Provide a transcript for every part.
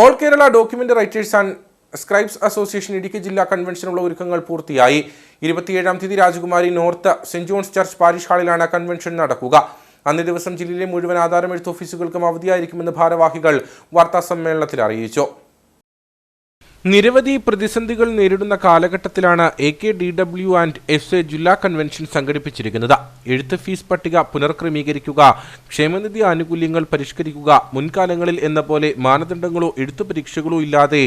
All Kerala document writers and scribes association Idukki ജില്ലാ കൺവെൻഷനുള്ള ഒരുക്കങ്ങൾ പൂർത്തിയായി. 27-ാം തീയതി Rajakumari north saint John's church parish ഹാളിലാണ് കൺവെൻഷൻ നടക്കുക. അന്നേ ദിവസം ജില്ലയിലെ മുഴുവൻ ആധാരമെഴുത്ത് ഓഫീസുകൾക്കും അവധിയായിരിക്കുമെന്ന് ഭാരവാഹികൾ വാർത്താസമ്മേളനത്തിൽ അറിയിച്ചു. നിരവധി പ്രതിസന്ധികൾ നേരിടുന്ന കാലഘട്ടത്തിലാണ് AKDW&SA ജില്ലാ കൺവെൻഷൻ സംഘടിപ്പിച്ചിരിക്കുന്നത്. എഴുത്ത് ഫീസ് പട്ടിക പുനർക്രമീകരിക്കുക, ക്ഷേമനിധി ആനുകൂല്യങ്ങൾ പരിഷ്കരിക്കുക, മുൻകാലങ്ങളിൽ എന്ന പോലെ മാനദണ്ഡങ്ങളോ എഴുത്തു പരീക്ഷകളോ ഇല്ലാതെ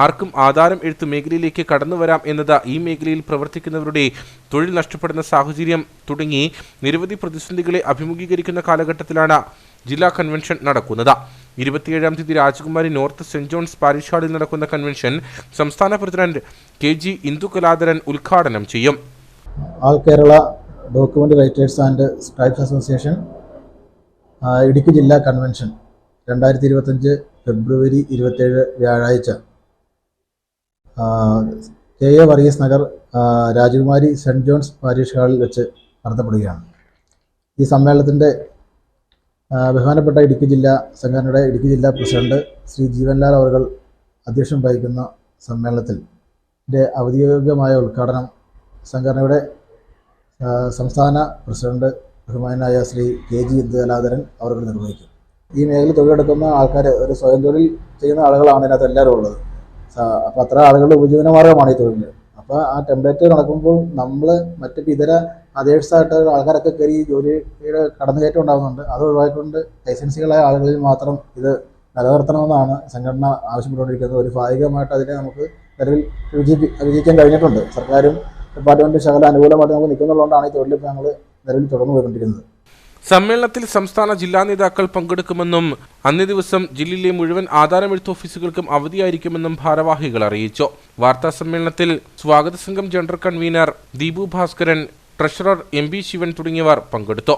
ആർക്കും ആധാരം എഴുത്ത് മേഖലയിലേക്ക് കടന്നുവരാം എന്നത് ഈ മേഖലയിൽ പ്രവർത്തിക്കുന്നവരുടെ തൊഴിൽ നഷ്ടപ്പെടുന്ന സാഹചര്യം തുടങ്ങി നിരവധി പ്രതിസന്ധികളെ അഭിമുഖീകരിക്കുന്ന കാലഘട്ടത്തിലാണ് ജില്ലാ കൺവെൻഷൻ നടക്കുന്നത്. 27-ാം തീയതി Rajakumari north saint John's parish ഹാളിൽ നടക്കുന്ന കൺവെൻഷൻ സംസ്ഥാന പ്രസിഡന്റ് KG ഇന്ദുകലാധരൻ ഉദ്ഘാടനം ചെയ്യും. All Kerala document writers and scribes association Idukki ജില്ലാ കൺവെൻഷൻ 2025 ഫെബ്രുവരി 27 വ്യാഴാഴ്ച KA വർഗീസ് നഗർ രാജകുമാരി സെന്റ് ജോൺസ് പാരിഷ് ഹാളിൽ വെച്ച് നടത്തപ്പെടുകയാണ്. ഈ സമ്മേളനത്തിൻ്റെ ബഹുമാനപ്പെട്ട ഇടുക്കി ജില്ലാ സംഘടനയുടെ ഇടുക്കി ജില്ലാ പ്രസിഡന്റ് ശ്രീ ജീവൻലാൽ അവർ അധ്യക്ഷം വഹിക്കുന്ന സമ്മേളനത്തിൽ ഔദ്യോഗികമായ ഉദ്ഘാടനം സംഘടനയുടെ സംസ്ഥാന പ്രസിഡന്റ് ബഹുമാനായ ശ്രീ KG ഇന്ദുകലാധരൻ അവർ നിർവഹിക്കും. ഈ മേഖല തൊഴിലെടുക്കുന്ന ആൾക്കാർ ഒരു സ്വയം തൊഴിൽ ചെയ്യുന്ന ആളുകളാണ് ഇതിനകത്ത് എല്ലാവരും ഉള്ളത്. അപ്പോൾ അത്ര ആളുകളുടെ ഉപജീവനമാർഗ്ഗമാണ് ഈ തൊഴിൽ. അപ്പോൾ ആ ടെംപ്ലേറ്റ് നടക്കുമ്പോൾ നമ്മൾ മറ്റ് ഇതര അതേഴ്സായിട്ട് ആൾക്കാരൊക്കെ കയറി ജോലിയുടെ കടന്നുകയറ്റം ഉണ്ടാകുന്നുണ്ട്. അത് ഒഴിവാക്കിക്കൊണ്ട് ലൈസൻസികളായ ആളുകളിൽ മാത്രം ഇത് നിലനിർത്തണമെന്നാണ് സംഘടന ആവശ്യപ്പെട്ടുകൊണ്ടിരിക്കുന്നത്. ഒരു ഭാഗികമായിട്ട് അതിനെ നമുക്ക് നിലവിൽ വിജയിക്കാൻ കഴിഞ്ഞിട്ടുണ്ട്. സർക്കാരും ഡിപ്പാർട്ട്മെൻറ്റും ശകല അനുകൂലമായിട്ട് നമുക്ക് നിൽക്കുന്നുള്ളതുകൊണ്ടാണ് ഈ തൊഴിലിപ്പോൾ ഞങ്ങൾ നിലവിൽ തുടർന്നു പോയിക്കൊണ്ടിരിക്കുന്നത്. സമ്മേളനത്തിൽ സംസ്ഥാന ജില്ലാ നേതാക്കൾ പങ്കെടുക്കുമെന്നും അന്നേ ദിവസം ജില്ലയിലെ മുഴുവൻ ആധാരമെഴുത്ത് ഓഫീസുകൾക്കും അവധിയായിരിക്കുമെന്നും ഭാരവാഹികൾ അറിയിച്ചു. വാർത്താ സമ്മേളനത്തിൽ സ്വാഗത സംഘം general convener Deepu Bhaskaran, treasurer MB Shivan തുടങ്ങിയവർ പങ്കെടുത്തു.